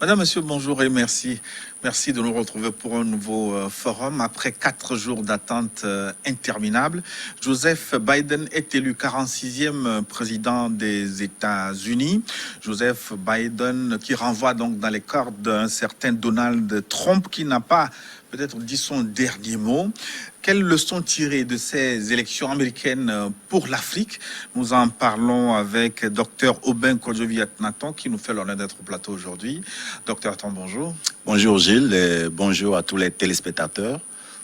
Madame, Monsieur, bonjour et merci. Merci de nous retrouver pour un nouveau forum. Après 4 jours d'attente interminable, Joseph Biden est élu 46e président des États-Unis. Joseph Biden qui renvoie donc dans les cordes d'un certain Donald Trump qui n'a pas peut-être dit son dernier mot. Quelles leçons tirer de ces élections américaines pour l'Afrique? Nous en parlons avec Dr Aubin Kodjovi-Nathan qui nous fait l'honneur d'être au plateau aujourd'hui. Dr Nathan, bonjour. Bonjour Gilles, et bonjour à tous les téléspectateurs.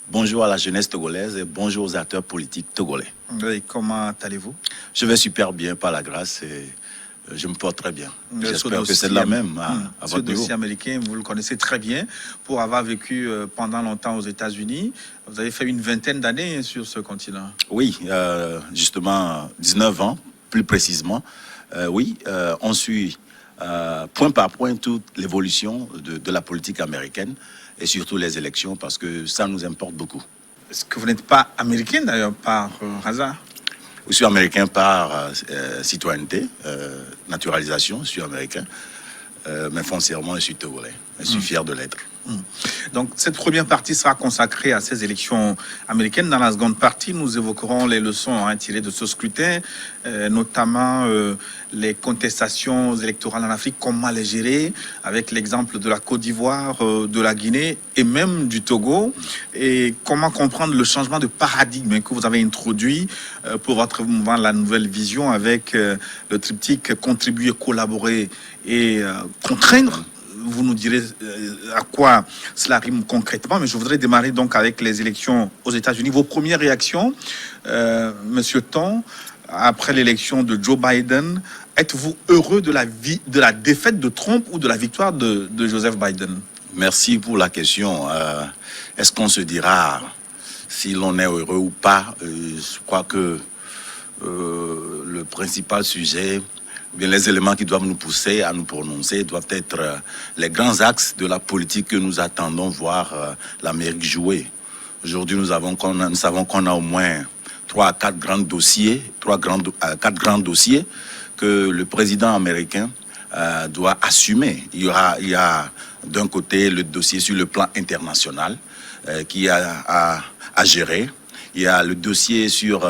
Bonjour à la jeunesse togolaise et bonjour aux acteurs politiques togolais. Et comment allez-vous? Je vais super bien par la grâce et je me porte très bien. J'espère que c'est de la même à ce votre niveau. dossier américain, vous le connaissez très bien pour avoir vécu pendant longtemps aux États-Unis. Vous avez fait une vingtaine d'années sur ce continent. Oui, justement 19 ans, plus précisément. On suit point par point toute l'évolution de la politique américaine et surtout les élections parce que ça nous importe beaucoup. Est-ce que vous n'êtes pas américain d'ailleurs par hasard? Je suis américain par citoyenneté, naturalisation, je suis américain, mais foncièrement je suis togolais, je suis fier de l'être. Donc cette première partie sera consacrée à ces élections américaines. Dans la seconde partie, nous évoquerons les leçons tirées de ce scrutin, notamment les contestations électorales en Afrique, comment les gérer, avec l'exemple de la Côte d'Ivoire, de la Guinée et même du Togo, et comment comprendre le changement de paradigme que vous avez introduit pour votre mouvement La Nouvelle Vision avec le triptyque contribuer, collaborer et contraindre. Vous nous direz à quoi cela rime concrètement, mais je voudrais démarrer donc avec les élections aux États-Unis. Vos premières réactions, Monsieur Ton, après l'élection de Joe Biden, êtes-vous heureux de la défaite de Trump ou de la victoire de Joseph Biden? Merci pour la question. Est-ce qu'on se dira si l'on est heureux ou pas? Je crois que le principal sujet, bien, les éléments qui doivent nous pousser à nous prononcer doivent être les grands axes de la politique que nous attendons voir l'Amérique jouer. Aujourd'hui, nous savons qu'on a au moins 3 à 4 grands dossiers, 4 grands dossiers que le président américain doit assumer. Il y a d'un côté le dossier sur le plan international qui a à gérer. Il y a le dossier sur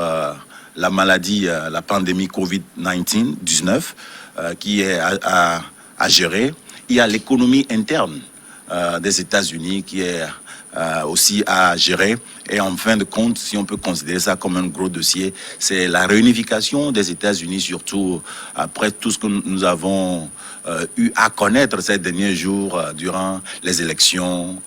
la maladie, la pandémie Covid-19 qui est à gérer. Il y a l'économie interne des États-Unis qui est aussi à gérer. Et en fin de compte, si on peut considérer ça comme un gros dossier, c'est la réunification des États-Unis, surtout après tout ce que nous avons eu à connaître ces derniers jours durant les élections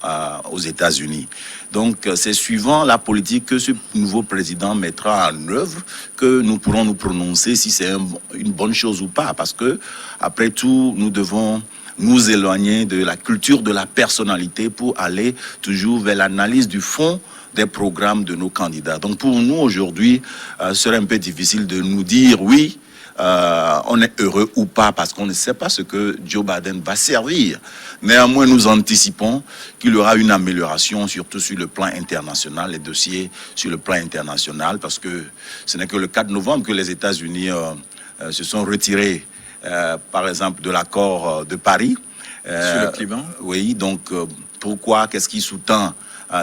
aux États-Unis. Donc, c'est suivant la politique que ce nouveau président mettra en œuvre que nous pourrons nous prononcer si c'est une bonne chose ou pas. Parce que, après tout, nous devons nous éloigner de la culture de la personnalité pour aller toujours vers l'analyse du fond des programmes de nos candidats. Donc, pour nous, aujourd'hui, ce serait un peu difficile de nous dire oui, on est heureux ou pas parce qu'on ne sait pas ce que Joe Biden va servir. Néanmoins, nous anticipons qu'il y aura une amélioration, surtout sur le plan international, les dossiers sur le plan international, parce que ce n'est que le 4 novembre que les États-Unis se sont retirés, par exemple, de l'accord de Paris. Sur le climat. Oui, donc pourquoi, qu'est-ce qui sous-tend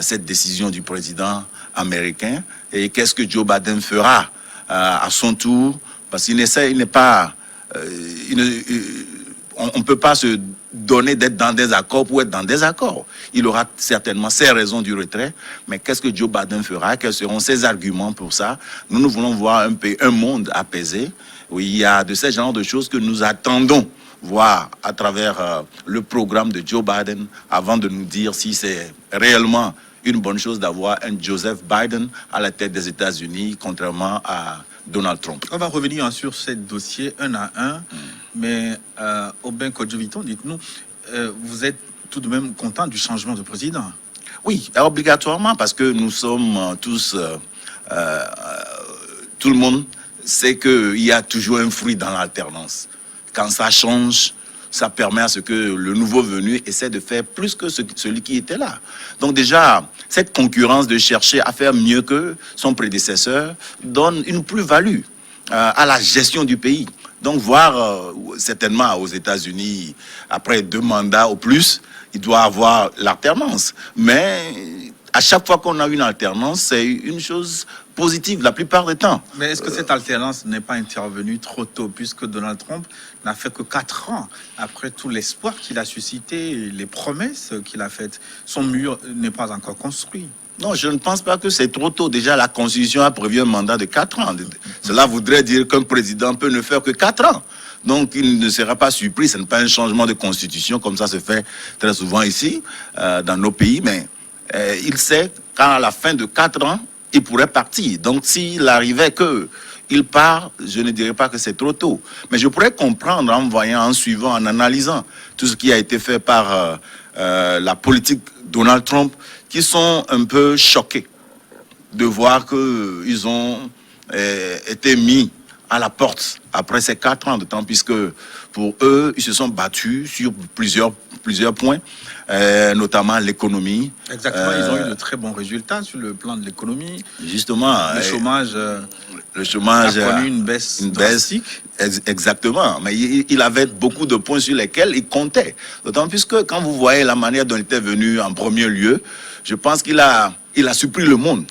cette décision du président américain et qu'est-ce que Joe Biden fera à son tour? Parce qu'il n'est pas... on ne peut pas se donner d'être dans des accords pour être dans des accords. Il aura certainement ses raisons du retrait, mais qu'est-ce que Joe Biden fera? Quels seront ses arguments pour ça? Nous voulons voir un monde apaisé, où il y a de ces genres de choses que nous attendons voir à travers le programme de Joe Biden avant de nous dire si c'est réellement une bonne chose d'avoir un Joseph Biden à la tête des États-Unis, contrairement à Donald Trump. On va revenir sur ces dossiers un à un, mais Aubin Kodjovi-Nathan, dites-nous, vous êtes tout de même content du changement de président? Oui, obligatoirement, parce que nous sommes tous, tout le monde sait qu'il y a toujours un fruit dans l'alternance. Quand ça change, ça permet à ce que le nouveau venu essaie de faire plus que celui qui était là. Donc déjà, cette concurrence de chercher à faire mieux que son prédécesseur donne une plus-value à la gestion du pays. Donc, voir certainement aux États-Unis, après 2 mandats au plus, il doit avoir l'alternance. Mais à chaque fois qu'on a une alternance, c'est une chose positive la plupart du temps. Mais est-ce que cette alternance n'est pas intervenue trop tôt, puisque Donald Trump n'a fait que 4 ans après tout l'espoir qu'il a suscité, les promesses qu'il a faites? Son mur n'est pas encore construit. Non, je ne pense pas que c'est trop tôt. Déjà, la Constitution a prévu un mandat de 4 ans. Cela voudrait dire qu'un président peut ne faire que 4 ans. Donc, il ne sera pas surpris. Ce n'est pas un changement de Constitution, comme ça se fait très souvent ici, dans nos pays. Mais il sait qu'à la fin de 4 ans, il pourrait partir. Donc, s'il arrivait qu'il part, je ne dirais pas que c'est trop tôt. Mais je pourrais comprendre en voyant, en suivant, en analysant tout ce qui a été fait par la politique Donald Trump, qui sont un peu choqués de voir qu'ils ont été mis à la porte après ces 4 ans de temps, puisque pour eux, ils se sont battus sur plusieurs points, notamment l'économie. Exactement, ils ont eu de très bons résultats sur le plan de l'économie. Justement. Le chômage a connu une baisse drastique. Exactement, mais il avait beaucoup de points sur lesquels il comptait. D'autant plus que quand vous voyez la manière dont il était venu en premier lieu, je pense qu'il a surpris le monde.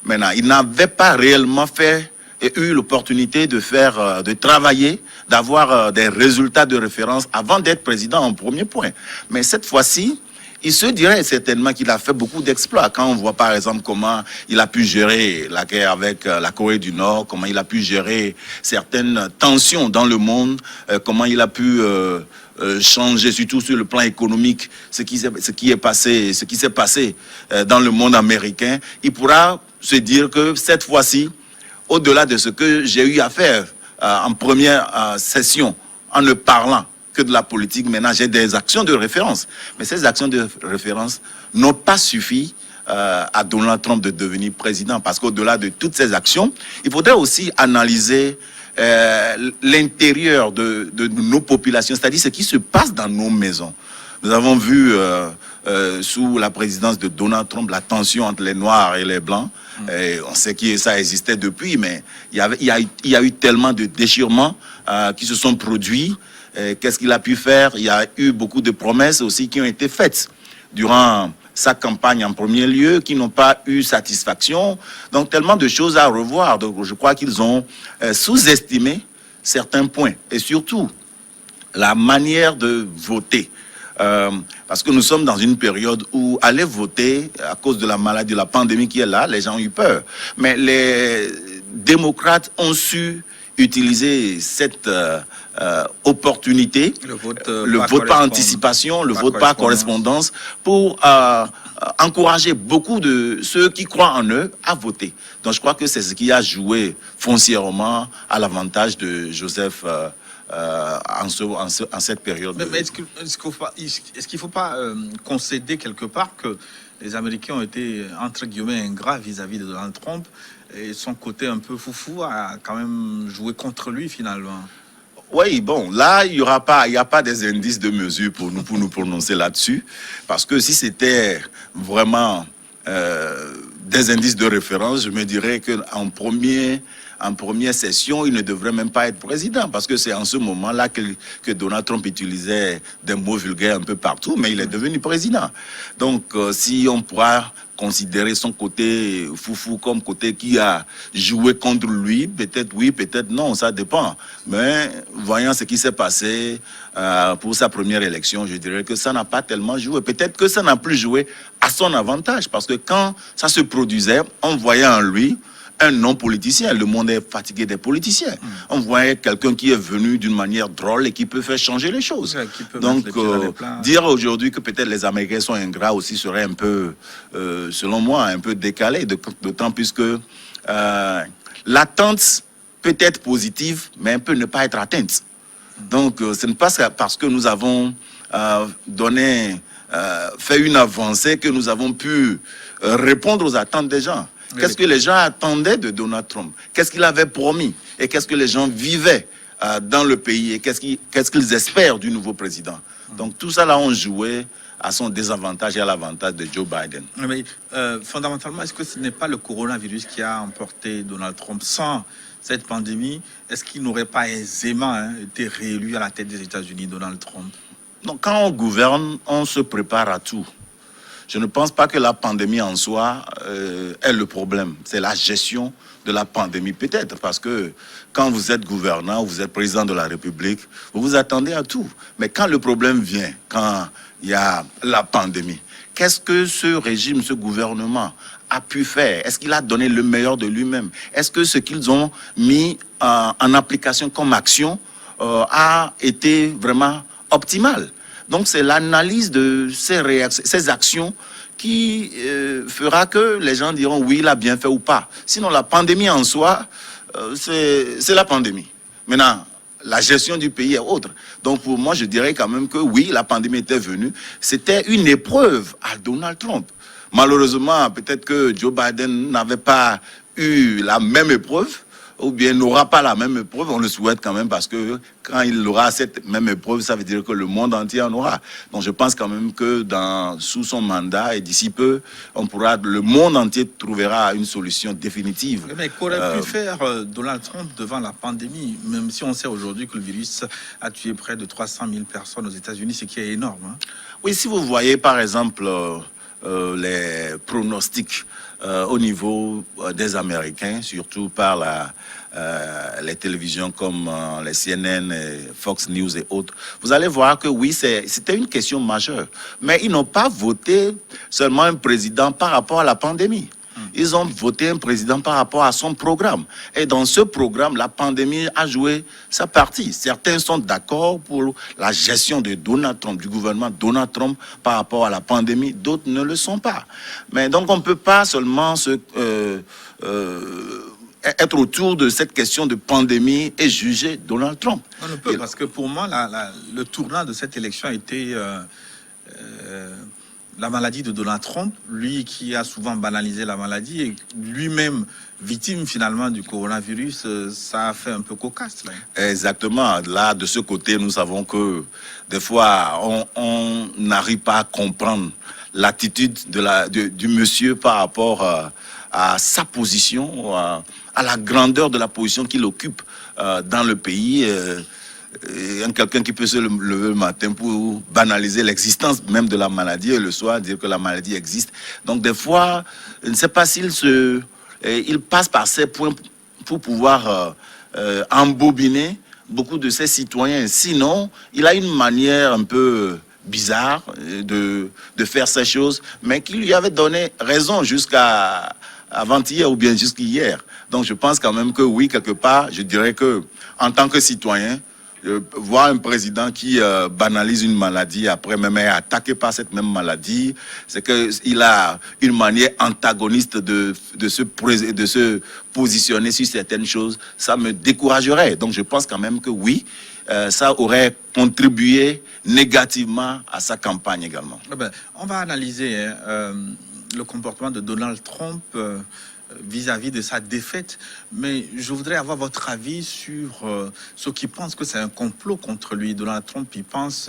Maintenant, il n'avait pas réellement fait et eu l'opportunité de travailler, d'avoir des résultats de référence avant d'être président en premier point. Mais cette fois-ci, il se dirait certainement qu'il a fait beaucoup d'exploits. Quand on voit par exemple comment il a pu gérer la guerre avec la Corée du Nord, comment il a pu gérer certaines tensions dans le monde, comment il a pu changer, surtout sur le plan économique, ce qui s'est passé dans le monde américain, il pourra se dire que cette fois-ci, au-delà de ce que j'ai eu à faire en première session, en ne parlant que de la politique, maintenant j'ai des actions de référence. Mais ces actions de référence n'ont pas suffi à Donald Trump de devenir président, parce qu'au-delà de toutes ces actions, il faudrait aussi analyser l'intérieur de nos populations, c'est-à-dire ce qui se passe dans nos maisons. Nous avons vu sous la présidence de Donald Trump la tension entre les Noirs et les Blancs. Et on sait que ça existait depuis, mais il y a eu tellement de déchirements qui se sont produits. Qu'est-ce qu'il a pu faire? Il y a eu beaucoup de promesses aussi qui ont été faites durant sa campagne en premier lieu, qui n'ont pas eu satisfaction. Donc, tellement de choses à revoir. Donc, je crois qu'ils ont sous-estimé certains points. Et surtout, la manière de voter. Parce que nous sommes dans une période où aller voter, à cause de la maladie, de la pandémie qui est là, les gens ont eu peur. Mais les démocrates ont su utiliser cette opportunité, le vote par anticipation, le vote par correspondance, pour encourager beaucoup de ceux qui croient en eux à voter. Donc je crois que c'est ce qui a joué foncièrement à l'avantage de Joseph en cette période. Mais est-ce qu'il ne faut pas concéder quelque part que les Américains ont été, entre guillemets, ingrats vis-à-vis de Donald Trump, et son côté un peu foufou a quand même joué contre lui finalement? Oui, bon, là, il n'y a pas des indices de mesure pour nous prononcer là-dessus, parce que si c'était vraiment des indices de référence, je me dirais qu'en première session, il ne devrait même pas être président, parce que c'est en ce moment-là que Donald Trump utilisait des mots vulgaires un peu partout, mais il est devenu président. Donc, si on pourra considérer son côté foufou comme côté qui a joué contre lui, peut-être oui, peut-être non, ça dépend. Mais voyant ce qui s'est passé pour sa première élection, je dirais que ça n'a pas tellement joué. Peut-être que ça n'a plus joué à son avantage, parce que quand ça se produisait, on voyait en lui un non-politicien. Le monde est fatigué des politiciens. On voyait quelqu'un qui est venu d'une manière drôle et qui peut faire changer les choses. Donc, dire aujourd'hui que peut-être les Américains sont ingrats aussi serait un peu, selon moi, un peu décalé, d'autant plus que l'attente peut être positive, mais elle peut ne pas être atteinte. Donc, ce n'est pas parce que nous avons fait une avancée que nous avons pu répondre aux attentes des gens. Qu'est-ce que les gens attendaient de Donald Trump? Qu'est-ce qu'il avait promis? Et qu'est-ce que les gens vivaient dans le pays? Et qu'est-ce qu'ils espèrent du nouveau président? Donc tout ça là, on jouait à son désavantage et à l'avantage de Joe Biden. Mais fondamentalement, est-ce que ce n'est pas le coronavirus qui a emporté Donald Trump? Sans cette pandémie, est-ce qu'il n'aurait pas aisément été réélu à la tête des États-Unis, Donald Trump? Donc, quand on gouverne, on se prépare à tout. Je ne pense pas que la pandémie en soi est le problème. C'est la gestion de la pandémie, peut-être, parce que quand vous êtes gouvernant, vous êtes président de la République, vous vous attendez à tout. Mais quand le problème vient, quand il y a la pandémie, qu'est-ce que ce régime, ce gouvernement a pu faire? Est-ce qu'il a donné le meilleur de lui-même? Est-ce que ce qu'ils ont mis en application comme action a été vraiment optimal? Donc c'est l'analyse de ces actions qui fera que les gens diront oui, il a bien fait ou pas. Sinon, la pandémie en soi, c'est la pandémie. Maintenant, la gestion du pays est autre. Donc pour moi, je dirais quand même que oui, la pandémie était venue. C'était une épreuve à Donald Trump. Malheureusement, peut-être que Joe Biden n'avait pas eu la même épreuve, ou bien n'aura pas la même épreuve. On le souhaite quand même, parce que quand il aura cette même épreuve, ça veut dire que le monde entier en aura. Donc je pense quand même que sous son mandat et d'ici peu, le monde entier trouvera une solution définitive. Mais qu'aurait pu faire Donald Trump devant la pandémie, même si on sait aujourd'hui que le virus a tué près de 300 000 personnes aux États-Unis, ce qui est énorme, hein? Oui, si vous voyez par exemple les pronostics au niveau des Américains, surtout par les télévisions comme les CNN, Fox News et autres, vous allez voir que oui, c'était une question majeure. Mais ils n'ont pas voté seulement un président par rapport à la pandémie. Ils ont voté un président par rapport à son programme. Et dans ce programme, la pandémie a joué sa partie. Certains sont d'accord pour la gestion de Donald Trump, du gouvernement Donald Trump par rapport à la pandémie. D'autres ne le sont pas. Mais donc on ne peut pas seulement être autour de cette question de pandémie et juger Donald Trump. On ne peut, parce que pour moi, le tournant de cette élection a été la maladie de Donald Trump, lui qui a souvent banalisé la maladie et lui-même victime finalement du coronavirus. Ça a fait un peu cocasse, là. Exactement. Là, de ce côté, nous savons que des fois, on n'arrive pas à comprendre l'attitude du monsieur par rapport à sa position, à la grandeur de la position qu'il occupe dans le pays. Quelqu'un qui peut se lever le matin pour banaliser l'existence même de la maladie et le soir dire que la maladie existe. Donc des fois, je ne sais pas il passe par ces points pour pouvoir embobiner beaucoup de ses citoyens. Sinon, il a une manière un peu bizarre de faire ces choses, mais qui lui avait donné raison jusqu'à avant-hier ou bien jusqu'hier. Donc je pense quand même que oui, quelque part, je dirais que en tant que citoyen, voir un président qui banalise une maladie, après même est attaqué par cette même maladie, c'est qu'il a une manière antagoniste de se positionner sur certaines choses. Ça me découragerait. Donc je pense quand même que oui, ça aurait contribué négativement à sa campagne également. On va analyser le comportement de Donald Trump vis-à-vis de sa défaite, mais je voudrais avoir votre avis sur ceux qui pensent que c'est un complot contre lui. Donald Trump, il pense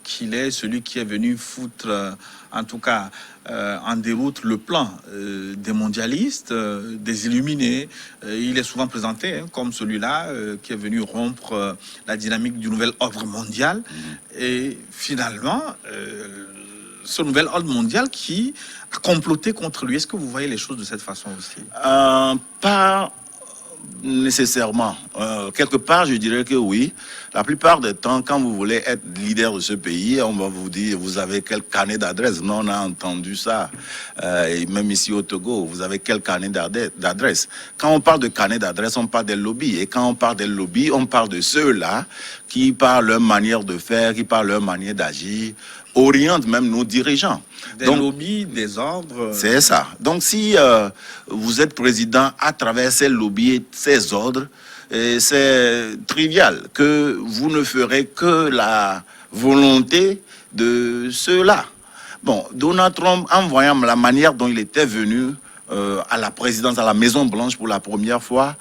qu'il est celui qui est venu foutre, en tout cas en déroute, le plan des mondialistes, des illuminés. Il est souvent présenté comme celui-là qui est venu rompre la dynamique du nouvel ordre mondial. Et finalement, ce nouvel ordre mondial qui a comploté contre lui. Est-ce que vous voyez les choses de cette façon aussi? Pas nécessairement. Quelque part, je dirais que oui. La plupart des temps, quand vous voulez être leader de ce pays, on va vous dire, vous avez quel carnet d'adresse? Non, on a entendu ça. Et même ici au Togo, vous avez quel carnet d'adresse? Quand on parle de carnet d'adresse, on parle des lobbies. Et quand on parle des lobbies, on parle de ceux-là qui, par leur manière de faire, qui, par leur manière d'agir, orientent même nos dirigeants. Des lobbies, des ordres. C'est ça. Donc si vous êtes président à travers ces lobbies et ces ordres, c'est trivial que vous ne ferez que la volonté de ceux-là. Bon, Donald Trump, en voyant la manière dont il était venu à la présidence, à la Maison-Blanche pour la première fois,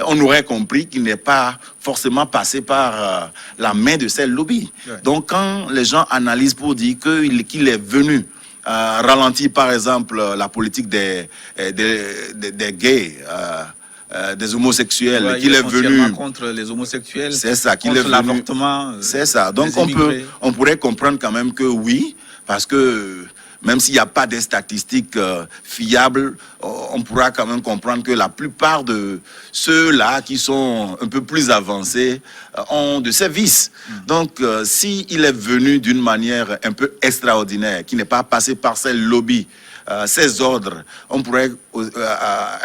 on aurait compris qu'il n'est pas forcément passé par la main de ces lobbies. Ouais. Donc quand les gens analysent pour dire qu'il est venu ralentir par exemple la politique des gays, des homosexuels, ouais, qu'il est venu contre les homosexuels, c'est ça, qu'il contre l'avortement, c'est ça. Donc on pourrait comprendre quand même que oui, parce que même s'il n'y a pas des statistiques fiables, on pourra quand même comprendre que la plupart de ceux-là qui sont un peu plus avancés ont de ces vices. Donc, s'il est venu d'une manière un peu extraordinaire, qui n'est pas passé par ces lobbies, ces ordres, on pourrait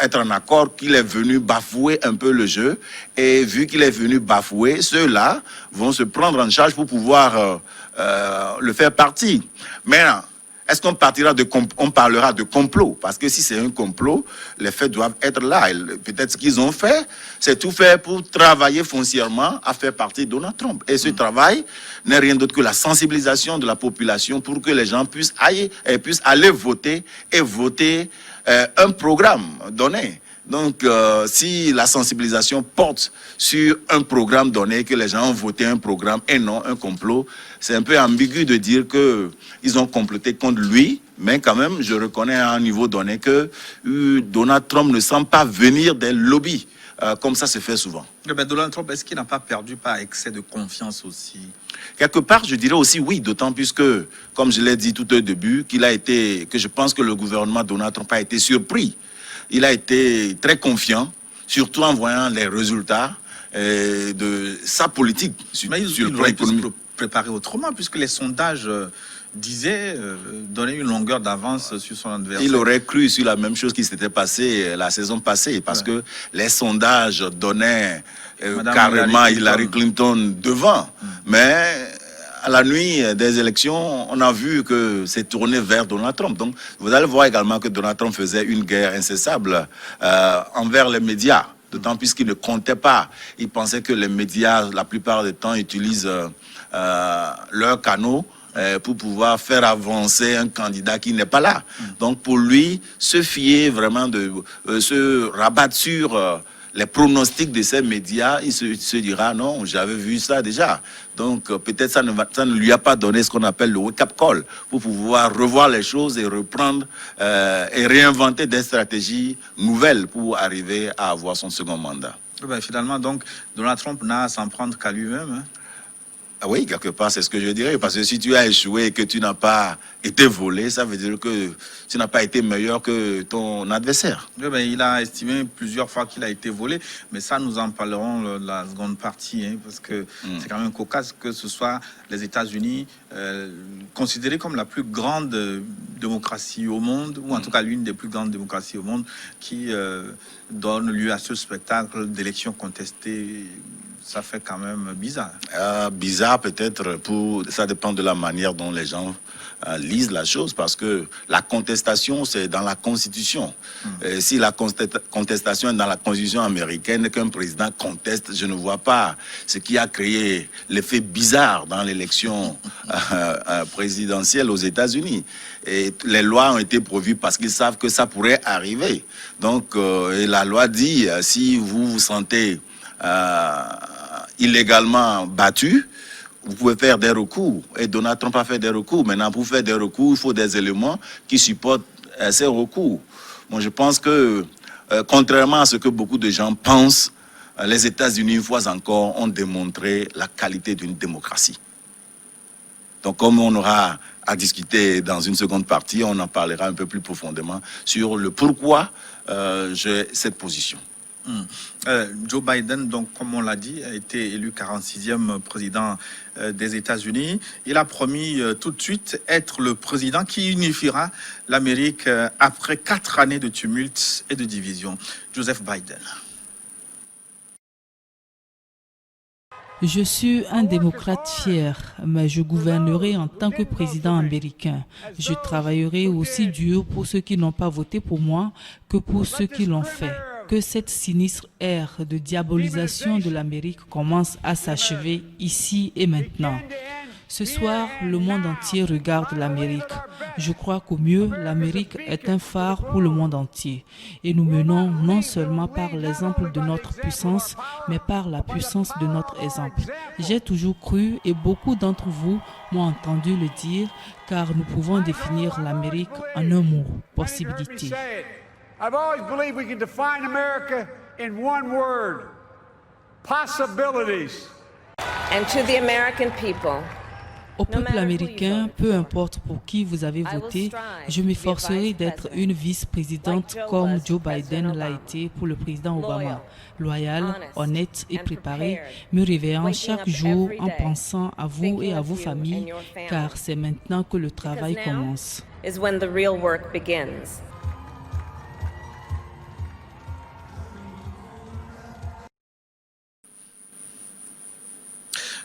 être en accord qu'il est venu bafouer un peu le jeu. Et vu qu'il est venu bafouer, ceux-là vont se prendre en charge pour pouvoir le faire partir. Maintenant, est-ce qu'on parlera de complot? Parce que si c'est un complot, les faits doivent être là. Peut-être ce qu'ils ont fait, c'est tout fait pour travailler foncièrement à faire partie de Donald Trump. Et ce travail n'est rien d'autre que la sensibilisation de la population pour que les gens puissent aller voter et voter un programme donné. Donc, si la sensibilisation porte sur un programme donné, que les gens ont voté un programme et non un complot, c'est un peu ambigu de dire qu'ils ont comploté contre lui, mais quand même, je reconnais à un niveau donné que Donald Trump ne semble pas venir des lobbies, comme ça se fait souvent. Mais Donald Trump, est-ce qu'il n'a pas perdu par excès de confiance aussi? Quelque part, je dirais aussi oui, d'autant plus que, comme je l'ai dit tout au début, que je pense que le gouvernement Donald Trump a été surpris. Il a été très confiant, surtout en voyant les résultats de sa politique sur le plan économique. Préparé autrement, puisque les sondages disaient donner une longueur d'avance sur son adversaire. Il aurait cru sur la même chose qui s'était passé la saison passée, parce que les sondages donnaient carrément Hillary Clinton devant. Mais à la nuit des élections, on a vu que c'est tourné vers Donald Trump. Donc, vous allez voir également que Donald Trump faisait une guerre incessable envers les médias. D'autant plus qu'il ne comptait pas. Il pensait que les médias, la plupart du temps, utilisent leurs canaux pour pouvoir faire avancer un candidat qui n'est pas là. Donc, pour lui, se fier vraiment se rabattre sur les pronostics de ces médias, il se dira non, j'avais vu ça déjà. Donc peut-être ça ne lui a pas donné ce qu'on appelle le wake-up call pour pouvoir revoir les choses et reprendre et réinventer des stratégies nouvelles pour arriver à avoir son second mandat. Finalement, donc, Donald Trump n'a à s'en prendre qu'à lui-même. Hein? Oui, quelque part, c'est ce que je dirais. Parce que si tu as échoué et que tu n'as pas été volé, ça veut dire que tu n'as pas été meilleur que ton adversaire. Il a estimé plusieurs fois qu'il a été volé. Mais ça, nous en parlerons de la seconde partie. Hein, parce que c'est quand même cocasse que ce soit les États-Unis considérés comme la plus grande démocratie au monde, ou en tout cas l'une des plus grandes démocraties au monde, qui donne lieu à ce spectacle d'élections contestées. Ça fait quand même bizarre. Bizarre peut-être, ça dépend de la manière dont les gens lisent la chose, parce que la contestation, c'est dans la Constitution. Si la contestation est dans la Constitution américaine, qu'un président conteste, je ne vois pas ce qui a créé l'effet bizarre dans l'élection présidentielle aux États-Unis. Et les lois ont été prévues parce qu'ils savent que ça pourrait arriver. Donc, et la loi dit, si vous vous sentez illégalement battu, vous pouvez faire des recours. Et Donald Trump a fait des recours. Maintenant, pour faire des recours, il faut des éléments qui supportent ces recours. Bon, je pense que, contrairement à ce que beaucoup de gens pensent, les États-Unis, une fois encore, ont démontré la qualité d'une démocratie. Donc, comme on aura à discuter dans une seconde partie, on en parlera un peu plus profondément sur le pourquoi j'ai cette position. Joe Biden, donc, comme on l'a dit, a été élu 46e président des États-Unis. Il a promis tout de suite être le président qui unifiera l'Amérique après 4 années de tumulte et de division. Joseph Biden. Je suis un démocrate fier, mais je gouvernerai en tant que président américain. Je travaillerai aussi dur pour ceux qui n'ont pas voté pour moi que pour ceux qui l'ont fait. Que cette sinistre ère de diabolisation de l'Amérique commence à s'achever ici et maintenant. Ce soir, le monde entier regarde l'Amérique. Je crois qu'au mieux, l'Amérique est un phare pour le monde entier. Et nous menons non seulement par l'exemple de notre puissance, mais par la puissance de notre exemple. J'ai toujours cru, et beaucoup d'entre vous m'ont entendu le dire, car nous pouvons définir l'Amérique en un mot, possibilité. I've always believed we can define America in one word: possibilities. And to the American people, Au peuple américain, peu importe pour qui vous avez voté, je m'efforcerai d'être une vice-présidente comme Joe Biden l'a été pour le président Obama. Loyale, honnête et préparée, me réveillant chaque jour en pensant à vous et à vos familles, car c'est maintenant que le travail commence. is when the real work begins.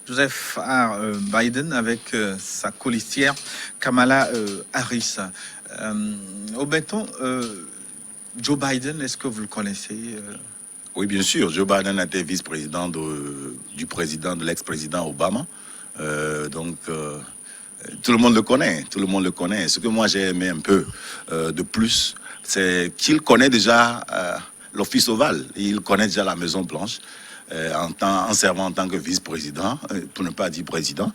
Joseph R. Biden avec sa colistière Kamala Harris. Au béton, Joe Biden, est-ce que vous le connaissez Oui, bien sûr. Joe Biden était vice-président du président, de l'ex-président Obama. Tout le monde le connaît. Tout le monde le connaît. Ce que moi j'ai aimé un peu de plus, c'est qu'il connaît déjà l'Office Ovale. Il connaît déjà la Maison Blanche. En servant en tant que vice-président, pour ne pas dire président,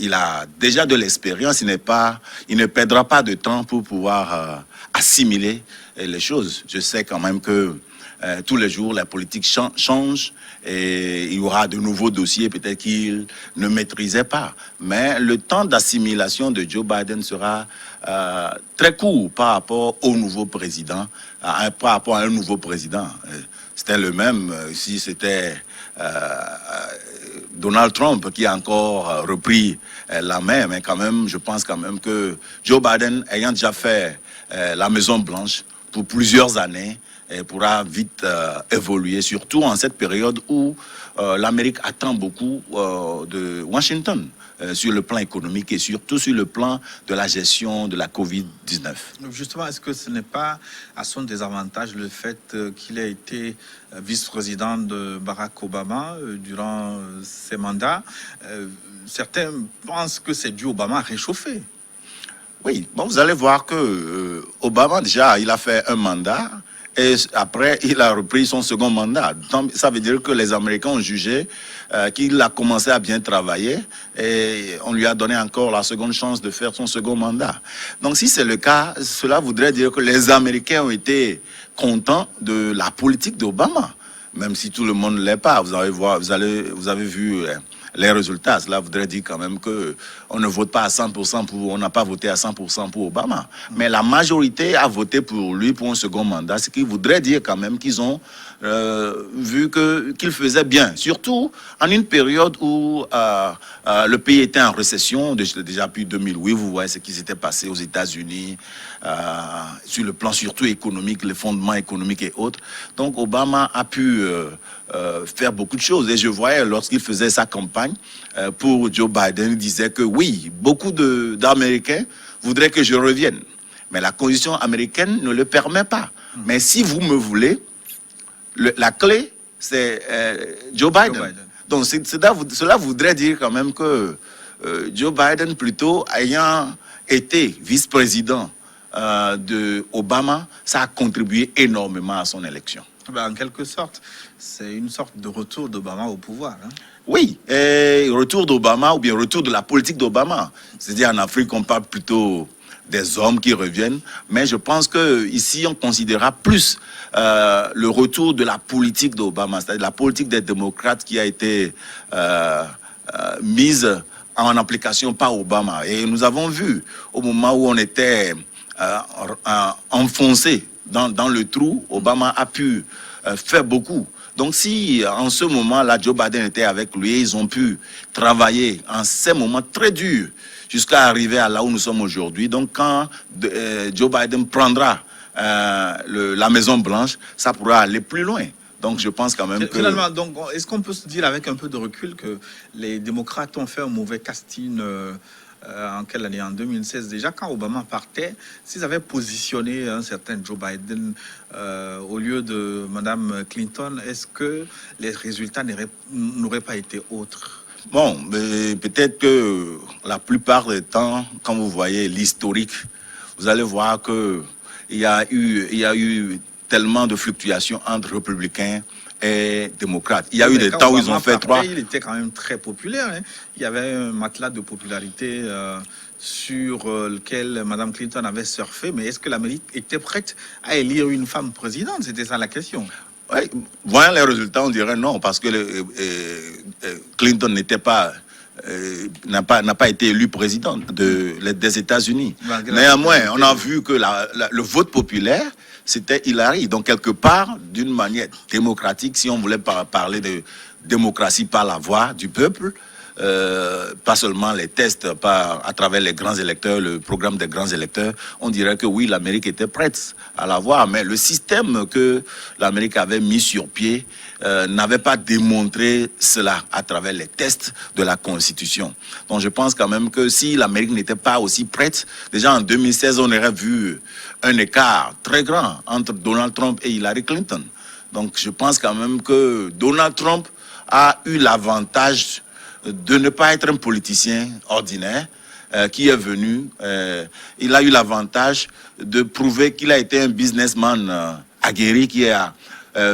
il a déjà de l'expérience. Il ne perdra pas de temps pour pouvoir assimiler les choses. Je sais quand même que tous les jours, la politique change et il y aura de nouveaux dossiers peut-être qu'il ne maîtrisait pas. Mais le temps d'assimilation de Joe Biden sera très court par rapport au nouveau président, par rapport à un nouveau président. C'était le même si c'était Donald Trump qui a encore repris la main, mais quand même, je pense quand même que Joe Biden, ayant déjà fait la Maison Blanche pour plusieurs années, pourra vite évoluer, surtout en cette période où l'Amérique attend beaucoup de Washington sur le plan économique et surtout sur le plan de la gestion de la Covid-19. Justement, est-ce que ce n'est pas à son désavantage le fait qu'il ait été vice-président de Barack Obama durant ses mandats? Certains pensent que c'est dû Obama réchauffé. Oui, bon, vous allez voir que Obama, déjà, il a fait un mandat. Et après, il a repris son second mandat. Donc, ça veut dire que les Américains ont jugé qu'il a commencé à bien travailler et on lui a donné encore la seconde chance de faire son second mandat. Donc, si c'est le cas, cela voudrait dire que les Américains ont été contents de la politique d'Obama, même si tout le monde ne l'est pas. Vous avez vu les résultats. Cela voudrait dire quand même que on ne vote pas à 100% on n'a pas voté à 100% pour Obama. Mais la majorité a voté pour lui pour un second mandat, ce qui voudrait dire quand même qu'ils ont vu qu'il faisait bien. Surtout en une période où le pays était en récession, déjà depuis 2008, vous voyez ce qui s'était passé aux États-Unis, sur le plan surtout économique, les fondements économiques et autres. Donc Obama a pu faire beaucoup de choses. Et je voyais lorsqu'il faisait sa campagne pour Joe Biden, il disait que oui, beaucoup d'Américains voudraient que je revienne. Mais la constitution américaine ne le permet pas. Mais si vous me voulez, la clé, c'est Joe Biden. Donc cela voudrait dire quand même que Joe Biden, plutôt ayant été vice-président de Obama, ça a contribué énormément à son élection. Ben, en quelque sorte, c'est une sorte de retour d'Obama au pouvoir. Hein? Oui, et retour d'Obama ou bien retour de la politique d'Obama. C'est-à-dire en Afrique, on parle plutôt des hommes qui reviennent, mais je pense que ici on considérera plus le retour de la politique d'Obama, c'est-à-dire la politique des démocrates qui a été mise en application par Obama. Et nous avons vu au moment où on était enfoncé dans le trou, Obama a pu faire beaucoup. Donc si en ce moment-là, Joe Biden était avec lui, ils ont pu travailler en ces moments très durs jusqu'à arriver à là où nous sommes aujourd'hui. Donc quand Joe Biden prendra la Maison Blanche, ça pourra aller plus loin. Donc je pense quand même que... Finalement, donc, est-ce qu'on peut se dire avec un peu de recul que les démocrates ont fait un mauvais casting en quelle année? En 2016 déjà, quand Obama partait, s'ils avaient positionné un certain Joe Biden au lieu de Madame Clinton, est-ce que les résultats n'auraient pas été autres? Bon, mais peut-être que la plupart du temps, quand vous voyez l'historique, vous allez voir que il y a eu tellement de fluctuations entre républicains et démocrates. Il y a eu des temps où ils ont fait trois. Il était quand même très populaire. Hein. Il y avait un matelas de popularité sur lequel Mme Clinton avait surfé. Mais est-ce que l'Amérique était prête à élire une femme présidente? C'était ça la question. Ouais, voyant les résultats, on dirait non, parce que Clinton n'a pas été élu président des États-Unis. Néanmoins, on a vu que le vote populaire, c'était Hillary. Donc, quelque part, d'une manière démocratique, si on voulait parler de démocratie par la voix du peuple, pas seulement les tests à travers les grands électeurs, le programme des grands électeurs, on dirait que oui, l'Amérique était prête à l'avoir, mais le système que l'Amérique avait mis sur pied n'avait pas démontré cela à travers les tests de la Constitution. Donc je pense quand même que si l'Amérique n'était pas aussi prête, déjà en 2016, on aurait vu un écart très grand entre Donald Trump et Hillary Clinton. Donc je pense quand même que Donald Trump a eu l'avantage de ne pas être un politicien ordinaire qui est venu. Il a eu l'avantage de prouver qu'il a été un businessman aguerri qui a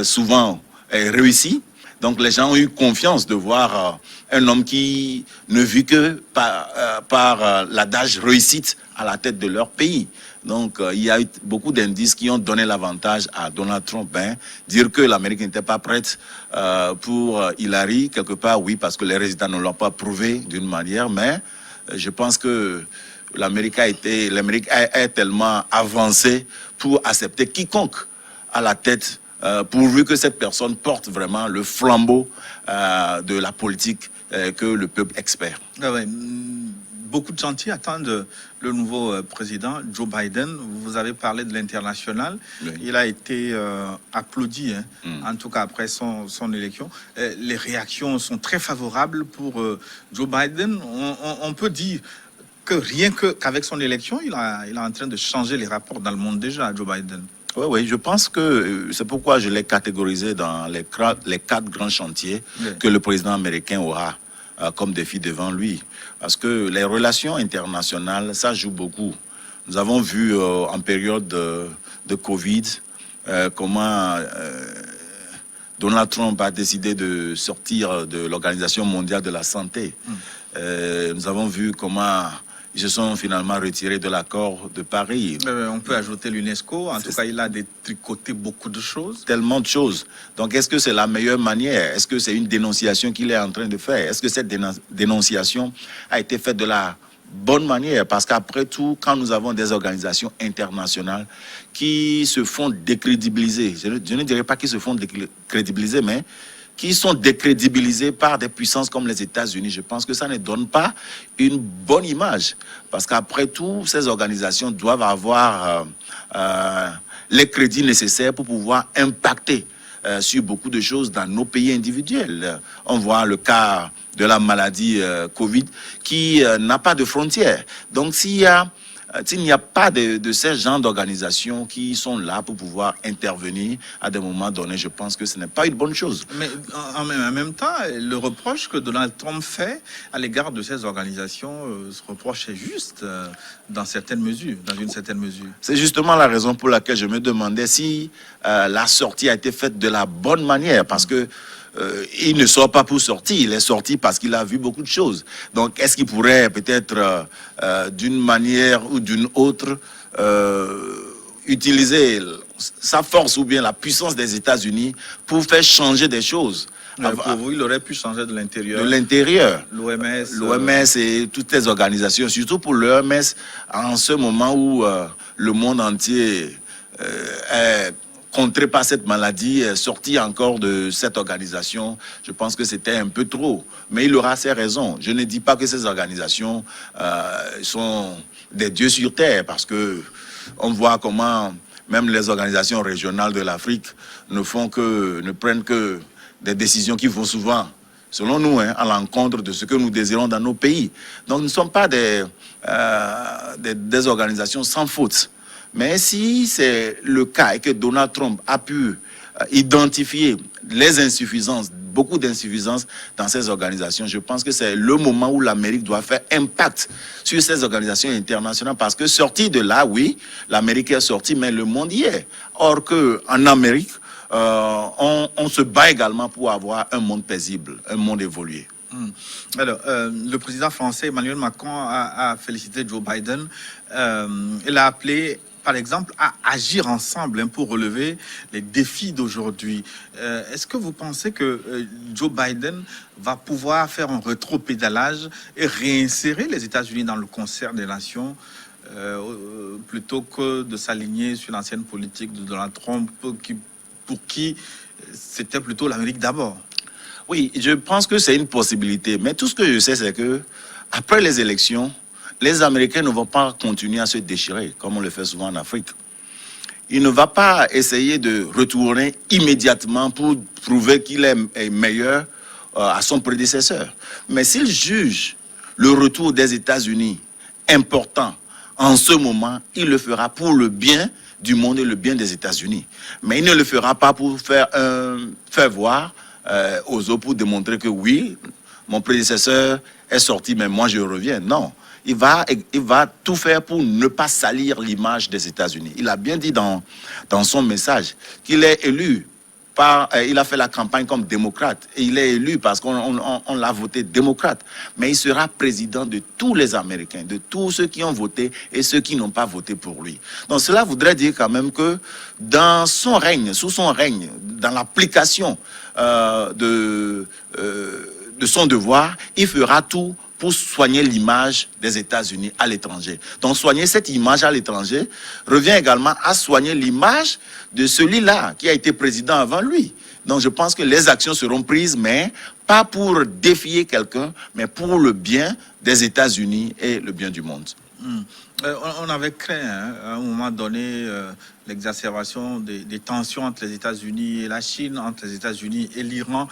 souvent réussi. Donc les gens ont eu confiance de voir un homme qui ne vit que par l'adage réussite à la tête de leur pays. Donc, il y a eu beaucoup d'indices qui ont donné l'avantage à Donald Trump. Dire que l'Amérique n'était pas prête pour Hillary, quelque part, oui, parce que les résultats ne l'ont pas prouvé d'une manière, mais je pense que l'Amérique est tellement avancée pour accepter quiconque à la tête, pourvu que cette personne porte vraiment le flambeau de la politique que le peuple espère. Ah ouais. Beaucoup de gens attendent le nouveau président, Joe Biden. Vous avez parlé de l'international. Oui. Il a été applaudi, en tout cas après son élection. Les réactions sont très favorables pour Joe Biden. On peut dire que rien qu'avec son élection, il est en train de changer les rapports dans le monde déjà, Joe Biden. Oui, je pense que c'est pourquoi je l'ai catégorisé dans les 4 grands chantiers que le président américain aura comme défi devant lui. Parce que les relations internationales, ça joue beaucoup. Nous avons vu en période de Covid comment Donald Trump a décidé de sortir de l'Organisation mondiale de la santé. Nous avons vu comment ils se sont finalement retirés de l'accord de Paris. On peut ajouter l'UNESCO. En tout cas, il a détricoté beaucoup de choses. Tellement de choses. Donc, est-ce que c'est la meilleure manière? Est-ce que c'est une dénonciation qu'il est en train de faire? Est-ce que cette dénonciation a été faite de la bonne manière? Parce qu'après tout, quand nous avons des organisations internationales qui se font décrédibiliser, je ne dirais pas qu'ils se font décrédibiliser, mais qui sont décrédibilisés par des puissances comme les États-Unis, je pense que ça ne donne pas une bonne image. Parce qu'après tout, ces organisations doivent avoir les crédits nécessaires pour pouvoir impacter sur beaucoup de choses dans nos pays individuels. On voit le cas de la maladie Covid qui n'a pas de frontières. Donc s'il n'y a pas de ces genres d'organisations qui sont là pour pouvoir intervenir à des moments donnés, je pense que ce n'est pas une bonne chose. Mais en même temps, le reproche que Donald Trump fait à l'égard de ces organisations, ce reproche est juste dans une certaine mesure. C'est justement la raison pour laquelle je me demandais si la sortie a été faite de la bonne manière, parce que il ne sort pas pour sortir, il est sorti parce qu'il a vu beaucoup de choses. Donc, est-ce qu'il pourrait peut-être, d'une manière ou d'une autre, utiliser sa force ou bien la puissance des États-Unis pour faire changer des choses? Pour vous, il aurait pu changer de l'intérieur. De l'intérieur. L'OMS et toutes les organisations, surtout pour l'OMS, en ce moment où le monde entier est contré par cette maladie, sorti encore de cette organisation, je pense que c'était un peu trop. Mais il aura ses raisons. Je ne dis pas que ces organisations sont des dieux sur terre, parce que on voit comment même les organisations régionales de l'Afrique ne prennent que des décisions qui vont souvent, selon nous, à l'encontre de ce que nous désirons dans nos pays. Donc nous ne sommes pas des organisations sans faute. Mais si c'est le cas et que Donald Trump a pu identifier les insuffisances beaucoup d'insuffisances dans ces organisations. Je pense que c'est le moment où l'Amérique doit faire impact sur ces organisations internationales parce que sorti de là, oui, l'Amérique est sortie, mais le monde y est. Or qu'en Amérique, on se bat également pour avoir un monde paisible, un monde évolué. Alors, le président français Emmanuel Macron a félicité Joe Biden. Il a appelé, par exemple, à agir ensemble pour relever les défis d'aujourd'hui. Est-ce que vous pensez que Joe Biden va pouvoir faire un rétropédalage et réinsérer les États-Unis dans le concert des nations plutôt que de s'aligner sur l'ancienne politique de Donald Trump pour qui c'était plutôt l'Amérique d'abord? Oui, je pense que c'est une possibilité. Mais tout ce que je sais, c'est que après les élections, les Américains ne vont pas continuer à se déchirer, comme on le fait souvent en Afrique. Il ne va pas essayer de retourner immédiatement pour prouver qu'il est meilleur à son prédécesseur. Mais s'il juge le retour des États-Unis important en ce moment, il le fera pour le bien du monde et le bien des États-Unis. Mais il ne le fera pas pour faire voir aux autres pour démontrer que oui, mon prédécesseur est sorti, mais moi je reviens. Non, il va tout faire pour ne pas salir l'image des États-Unis. Il a bien dit dans son message qu'il est élu il a fait la campagne comme démocrate et il est élu parce qu'on l'a voté démocrate. Mais il sera président de tous les Américains, de tous ceux qui ont voté et ceux qui n'ont pas voté pour lui. Donc cela voudrait dire quand même que dans son règne, sous son règne, dans l'application de son devoir, il fera tout pour soigner l'image des États-Unis à l'étranger. Donc soigner cette image à l'étranger revient également à soigner l'image de celui-là qui a été président avant lui. Donc je pense que les actions seront prises, mais pas pour défier quelqu'un, mais pour le bien des États-Unis et le bien du monde. On avait craint à un moment donné l'exacerbation des tensions entre les États-Unis et la Chine, entre les États-Unis et l'Iran.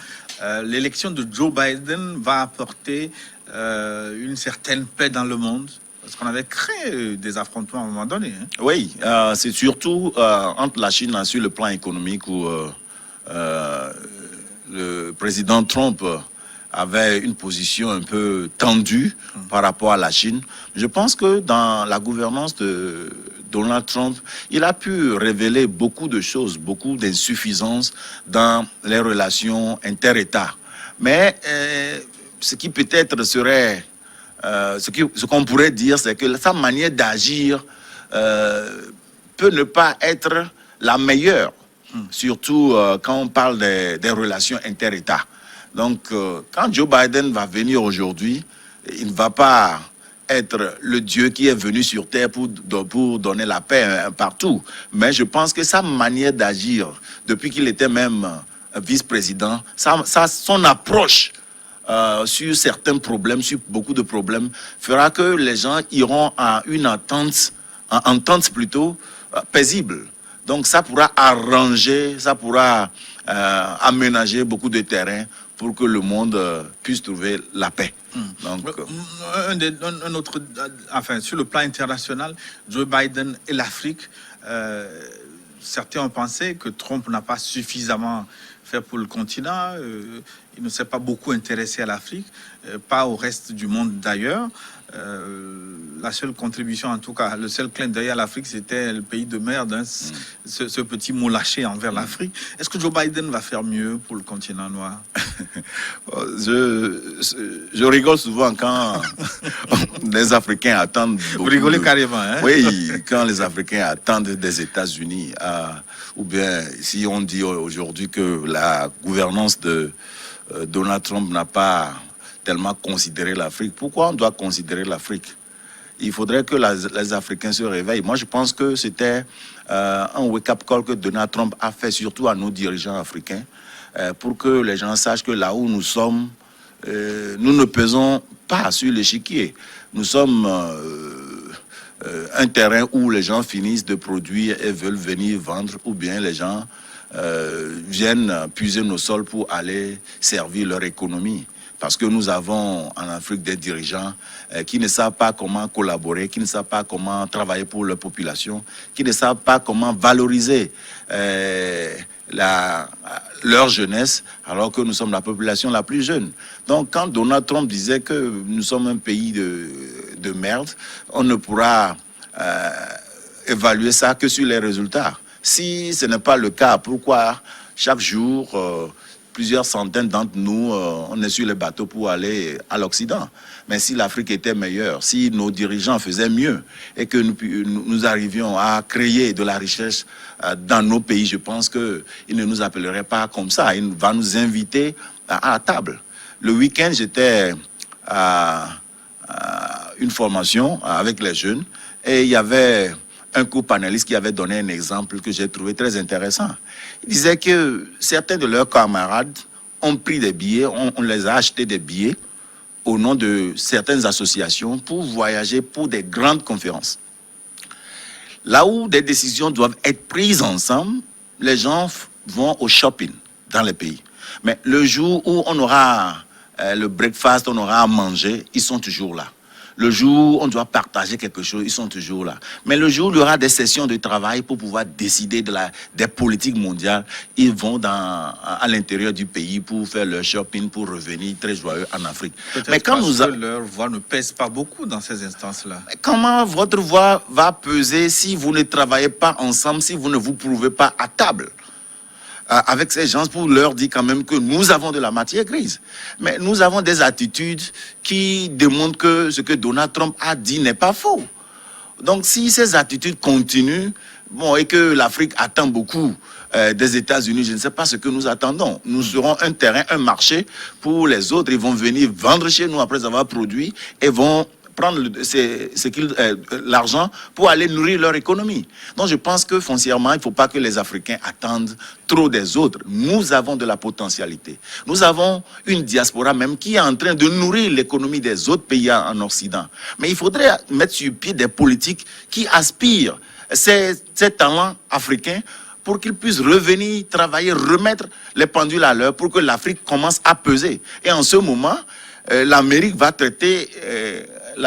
L'élection de Joe Biden va apporter une certaine paix dans le monde, parce qu'on avait créé des affrontements à un moment donné. Oui, c'est surtout entre la Chine sur le plan économique où le président Trump avait une position un peu tendue par rapport à la Chine. Je pense que dans la gouvernance de Donald Trump, il a pu révéler beaucoup de choses, beaucoup d'insuffisances dans les relations inter-États. Mais ce qui peut-être serait, ce qu'on pourrait dire, c'est que sa manière d'agir peut ne pas être la meilleure, surtout quand on parle des relations inter-États. Donc, quand Joe Biden va venir aujourd'hui, il ne va pas être le Dieu qui est venu sur Terre pour donner la paix partout. Mais je pense que sa manière d'agir, depuis qu'il était même vice-président, son approche sur certains problèmes, sur beaucoup de problèmes, fera que les gens iront à une entente plutôt paisible. Donc ça pourra arranger, ça pourra aménager beaucoup de terrain pour que le monde puisse trouver la paix. Donc, un autre, enfin, sur le plan international, Joe Biden et l'Afrique, certains ont pensé que Trump n'a pas suffisamment fait pour le continent. Il ne s'est pas beaucoup intéressé à l'Afrique, pas au reste du monde d'ailleurs. La seule contribution, en tout cas, le seul clin d'œil à l'Afrique, c'était le pays de merde, hein, ce petit mot lâché envers l'Afrique. Est-ce que Joe Biden va faire mieux pour le continent noir? Je rigole souvent quand les Africains attendent... Vous rigolez carrément, hein? Oui, quand les Africains attendent des États-Unis, ou bien si on dit aujourd'hui que la gouvernance de Donald Trump n'a pas tellement considéré l'Afrique. Pourquoi on doit considérer l'Afrique? Il faudrait que les Africains se réveillent. Moi, je pense que c'était un wake-up call que Donald Trump a fait, surtout à nos dirigeants africains, pour que les gens sachent que là où nous sommes, nous ne pesons pas sur l'échiquier. Nous sommes un terrain où les gens finissent de produire et veulent venir vendre, ou bien les gens viennent puiser nos sols pour aller servir leur économie. Parce que nous avons en Afrique des dirigeants qui ne savent pas comment collaborer, qui ne savent pas comment travailler pour leur population, qui ne savent pas comment valoriser leur jeunesse, alors que nous sommes la population la plus jeune. Donc, quand Donald Trump disait que nous sommes un pays de merde, on ne pourra évaluer ça que sur les résultats. Si ce n'est pas le cas, pourquoi chaque jour, plusieurs centaines d'entre nous, on est sur les bateaux pour aller à l'Occident? Mais si l'Afrique était meilleure, si nos dirigeants faisaient mieux et que nous arrivions à créer de la richesse dans nos pays, je pense qu'ils ne nous appelleraient pas comme ça. Ils vont nous inviter à la table. Le week-end, j'étais à une formation avec les jeunes et il y avait un co-panéliste qui avait donné un exemple que j'ai trouvé très intéressant. Il disait que certains de leurs camarades ont pris des billets, on les a achetés des billets au nom de certaines associations pour voyager pour des grandes conférences. Là où des décisions doivent être prises ensemble, les gens vont au shopping dans les pays. Mais le jour où on aura le breakfast, on aura à manger, ils sont toujours là. Le jour où on doit partager quelque chose, ils sont toujours là. Mais le jour où il y aura des sessions de travail pour pouvoir décider des politiques mondiales, ils vont à l'intérieur du pays pour faire leur shopping, pour revenir très joyeux en Afrique. Mais quand leur voix ne pèse pas beaucoup dans ces instances-là. Comment votre voix va peser si vous ne travaillez pas ensemble, si vous ne vous prouvez pas à table avec ces gens pour leur dire quand même que nous avons de la matière grise. Mais nous avons des attitudes qui démontrent que ce que Donald Trump a dit n'est pas faux. Donc si ces attitudes continuent, et que l'Afrique attend beaucoup des États-Unis, je ne sais pas ce que nous attendons. Nous serons un terrain, un marché pour les autres. Ils vont venir vendre chez nous après avoir produit et vont prendre l'argent pour aller nourrir leur économie. Donc je pense que foncièrement, il ne faut pas que les Africains attendent trop des autres. Nous avons de la potentialité. Nous avons une diaspora même qui est en train de nourrir l'économie des autres pays en Occident. Mais il faudrait mettre sur pied des politiques qui aspirent ces talents africains pour qu'ils puissent revenir travailler, remettre les pendules à l'heure pour que l'Afrique commence à peser. Et en ce moment, l'Amérique va traiter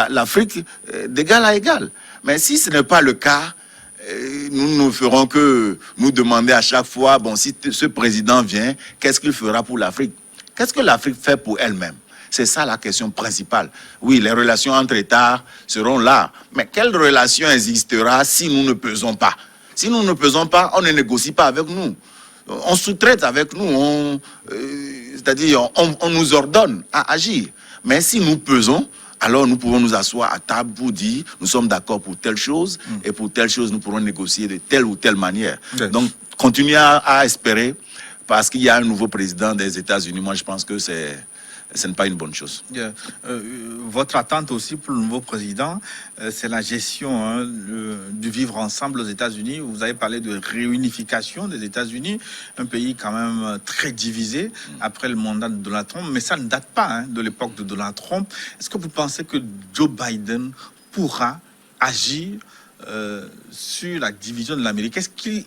l'Afrique d'égal à égal. Mais si ce n'est pas le cas, nous ne ferons que nous demander à chaque fois, si ce président vient, qu'est-ce qu'il fera pour l'Afrique? Qu'est-ce que l'Afrique fait pour elle-même? C'est ça la question principale. Oui, les relations entre États seront là. Mais quelle relation existera si nous ne pesons pas? Si nous ne pesons pas, on ne négocie pas avec nous. On sous-traite avec nous. C'est-à-dire, on nous ordonne à agir. Mais si nous pesons, alors nous pouvons nous asseoir à table pour dire nous sommes d'accord pour telle chose et pour telle chose nous pourrons négocier de telle ou telle manière. Yes. Donc continuer à espérer parce qu'il y a un nouveau président des États-Unis. Moi je pense que ce n'est pas une bonne chose. Yeah. Votre attente aussi pour le nouveau président, c'est la gestion du vivre ensemble aux États-Unis. Vous avez parlé de réunification des États-Unis, un pays quand même très divisé après le mandat de Donald Trump, mais ça ne date pas de l'époque de Donald Trump. Est-ce que vous pensez que Joe Biden pourra agir sur la division de l'Amérique? Est-ce qu'il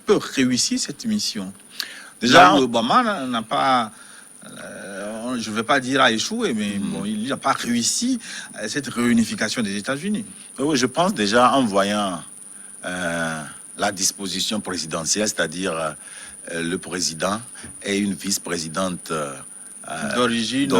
peut réussir cette mission? Déjà, Obama n'a pas... je ne vais pas dire a échoué, mais il n'a pas réussi cette réunification des États-Unis. Oui, je pense déjà en voyant la disposition présidentielle, c'est-à-dire le président et une vice-présidente d'origine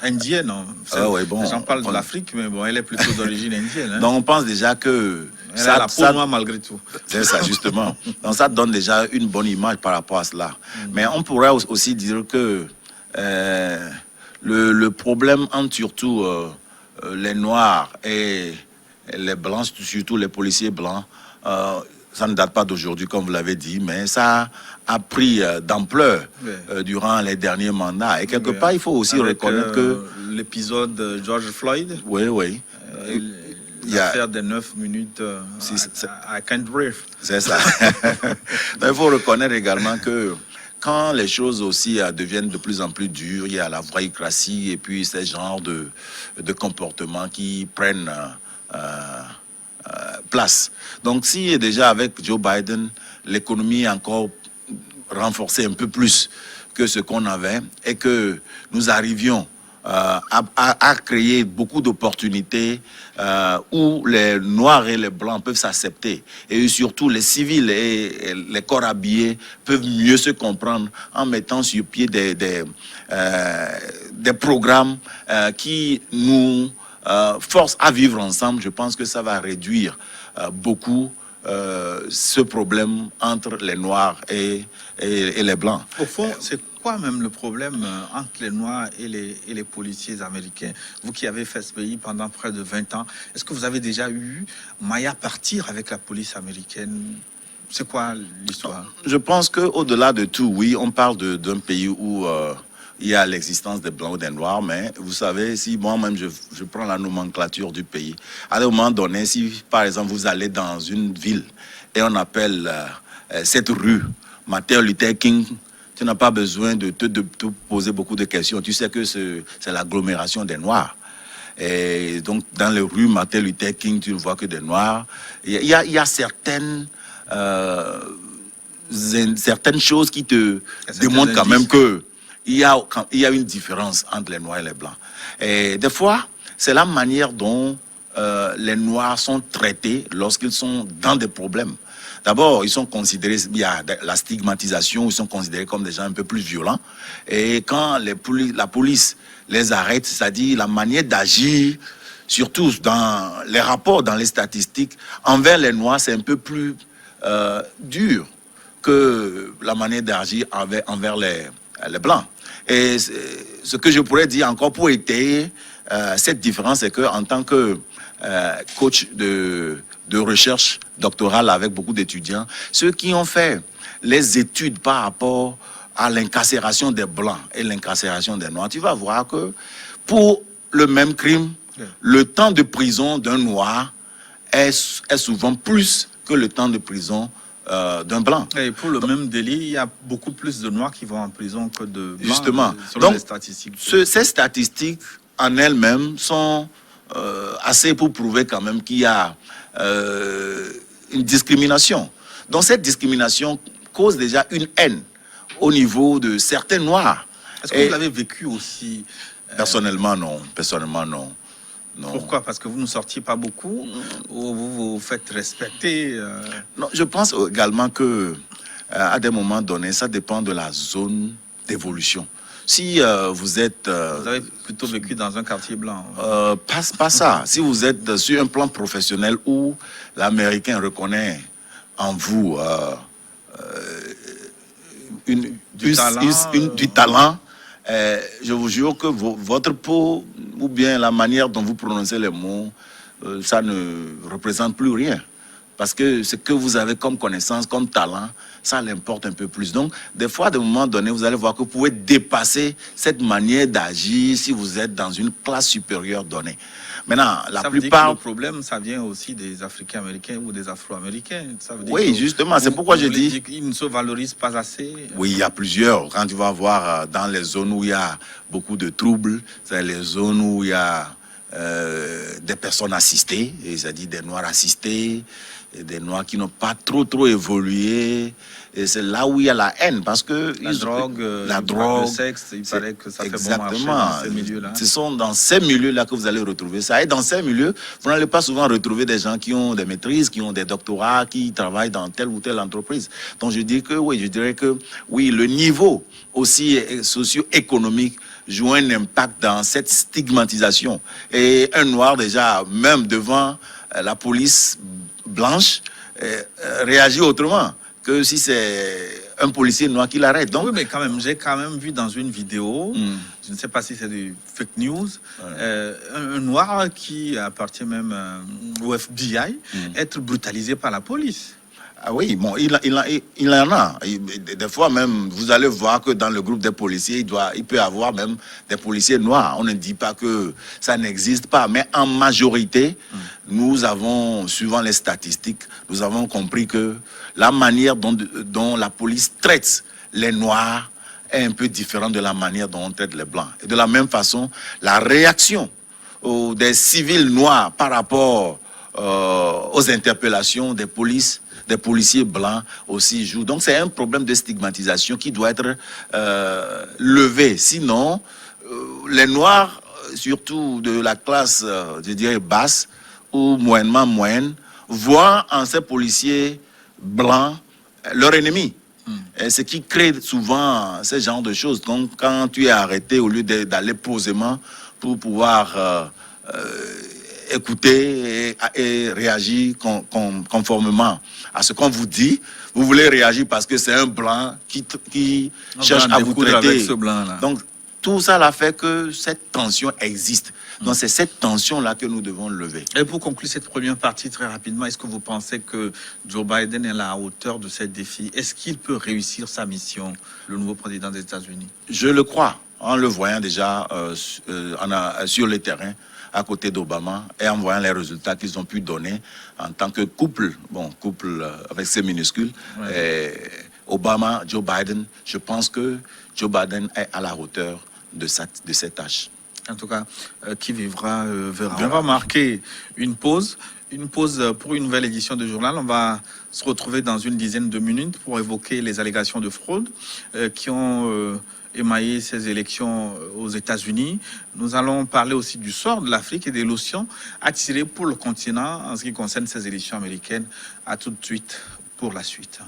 indienne. J'en parle de l'Afrique, mais elle est plutôt d'origine indienne. Donc on pense déjà que elle a la peau noire malgré tout. C'est ça, justement. Donc ça donne déjà une bonne image par rapport à cela. Mais on pourrait aussi dire que le problème entre surtout les Noirs et les Blancs, surtout les policiers blancs, ça ne date pas d'aujourd'hui, comme vous l'avez dit, mais ça a pris d'ampleur durant les derniers mandats. Et quelque part, il faut aussi reconnaître que... L'épisode de George Floyd. Oui. L'affaire des 9 minutes à Can't Breathe. C'est ça. Il faut reconnaître également que quand les choses aussi deviennent de plus en plus dures, il y a la voyoucratie et puis ces genres de comportements qui prennent place. Donc si déjà avec Joe Biden, l'économie est encore renforcée un peu plus que ce qu'on avait et que nous arrivions a créé beaucoup d'opportunités où les Noirs et les Blancs peuvent s'accepter. Et surtout, les civils et les corps habillés peuvent mieux se comprendre en mettant sur pied des programmes qui nous forcent à vivre ensemble. Je pense que ça va réduire beaucoup ce problème entre les Noirs et les Blancs. Au fond, c'est quoi même le problème entre les Noirs et les policiers américains? Vous qui avez fait ce pays pendant près de 20 ans, est-ce que vous avez déjà eu maille à partir avec la police américaine? C'est quoi l'histoire? Je pense qu'au-delà de tout, oui, on parle d'un pays où il y a l'existence des Blancs ou des Noirs, mais vous savez, si moi-même je prends la nomenclature du pays, à un moment donné, si par exemple vous allez dans une ville et on appelle cette rue Martin Luther King, tu n'as pas besoin de te poser beaucoup de questions. Tu sais que c'est l'agglomération des Noirs. Et donc, dans les rues Martin Luther King, tu ne vois que des Noirs. Il y a certaines choses qui te démontrent quand même qu'il y a une différence entre les Noirs et les Blancs. Et des fois, c'est la manière dont les Noirs sont traités lorsqu'ils sont dans des problèmes. D'abord, ils sont considérés, il y a la stigmatisation, ils sont considérés comme des gens un peu plus violents. Et quand la police les arrête, c'est-à-dire la manière d'agir, surtout dans les rapports, dans les statistiques, envers les Noirs, c'est un peu plus dur que la manière d'agir envers les Blancs. Et ce que je pourrais dire encore pour étayer cette différence, c'est qu'en tant que coach de recherche doctorale avec beaucoup d'étudiants, ceux qui ont fait les études par rapport à l'incarcération des Blancs et l'incarcération des Noirs, tu vas voir que pour le même crime, le temps de prison d'un Noir est souvent plus que le temps de prison d'un Blanc. Et pour le même délit, il y a beaucoup plus de Noirs qui vont en prison que de Blancs. Justement. Selon Donc, les statistiques. Ces statistiques en elles-mêmes sont assez pour prouver quand même qu'il y a une discrimination. Donc cette discrimination cause déjà une haine au niveau de certains Noirs. Est-ce que vous l'avez vécu aussi? Personnellement, non. Personnellement, non. Non. Pourquoi? Parce que vous ne sortiez pas beaucoup ou vous vous faites respecter? Non, je pense également que à des moments donnés, ça dépend de la zone d'évolution. Si vous êtes... vous avez plutôt vécu dans un quartier blanc. Pas ça. Si vous êtes sur un plan professionnel où l'Américain reconnaît en vous du talent, je vous jure que votre peau ou bien la manière dont vous prononcez les mots, ça ne représente plus rien. Parce que ce que vous avez comme connaissance, comme talent, ça l'importe un peu plus. Donc, des fois, à des moments donnés, vous allez voir que vous pouvez dépasser cette manière d'agir si vous êtes dans une classe supérieure donnée. Maintenant, la ça veut plupart... dire que le problème, ça vient aussi des Africains-Américains ou des Afro-Américains. Oui, justement, c'est pourquoi je dis... Ils ne se valorisent pas assez. Oui, il y a plusieurs. Quand tu vas voir dans les zones où il y a beaucoup de troubles, c'est les zones où il y a des personnes assistées, c'est-à-dire des Noirs assistés, et des Noirs qui n'ont pas trop évolué. Et c'est là où il y a la haine, parce que... La drogue, le sexe, il paraît que ça fait bon marché dans ces milieux-là. Ce sont dans ces milieux-là que vous allez retrouver ça. Et dans ces milieux, vous n'allez pas souvent retrouver des gens qui ont des maîtrises, qui ont des doctorats, qui travaillent dans telle ou telle entreprise. Donc je dirais que oui, le niveau aussi socio-économique joue un impact dans cette stigmatisation. Et un Noir, déjà, même devant la police blanche, réagit autrement que si c'est un policier noir qui l'arrête. Donc, oui, mais quand même, j'ai quand même vu dans une vidéo, je ne sais pas si c'est du fake news, un Noir qui appartient même au FBI être brutalisé par la police. Ah oui, bon, il en a. Des fois même, vous allez voir que dans le groupe des policiers, il peut y avoir même des policiers noirs. On ne dit pas que ça n'existe pas, mais en majorité, nous avons, suivant les statistiques, nous avons compris que la manière dont la police traite les noirs est un peu différente de la manière dont on traite les blancs. Et de la même façon, la réaction des civils noirs par rapport aux interpellations des policiers blancs aussi jouent. Donc c'est un problème de stigmatisation qui doit être levé. Sinon, les Noirs, surtout de la classe, je dirais, basse ou moyennement moyenne, voient en ces policiers blancs leur ennemi. Et ce qui crée souvent ce genre de choses. Donc, quand tu es arrêté, au lieu d'aller posément pour pouvoir écouter et réagir conformément à ce qu'on vous dit, vous voulez réagir parce que c'est un blanc qui cherche à vous traiter. Avec ce blanc-là. Donc, tout ça a fait que cette tension existe. Donc, c'est cette tension-là que nous devons lever. Et pour conclure cette première partie très rapidement, est-ce que vous pensez que Joe Biden est à la hauteur de ces défis? Est-ce qu'il peut réussir sa mission, le nouveau président des États-Unis? Je le crois, en le voyant déjà sur le terrain, à côté d'Obama, et en voyant les résultats qu'ils ont pu donner en tant que couple, avec ses minuscules, Obama, Joe Biden, je pense que Joe Biden est à la hauteur de cette tâche. En tout cas, qui vivra verra. On va marquer une pause pour une nouvelle édition du journal. On va se retrouver dans une dizaine de minutes pour évoquer les allégations de fraude qui ont émaillé ces élections aux États-Unis. Nous allons parler aussi du sort de l'Afrique et des leçons à tirer pour le continent en ce qui concerne ces élections américaines. À tout de suite pour la suite.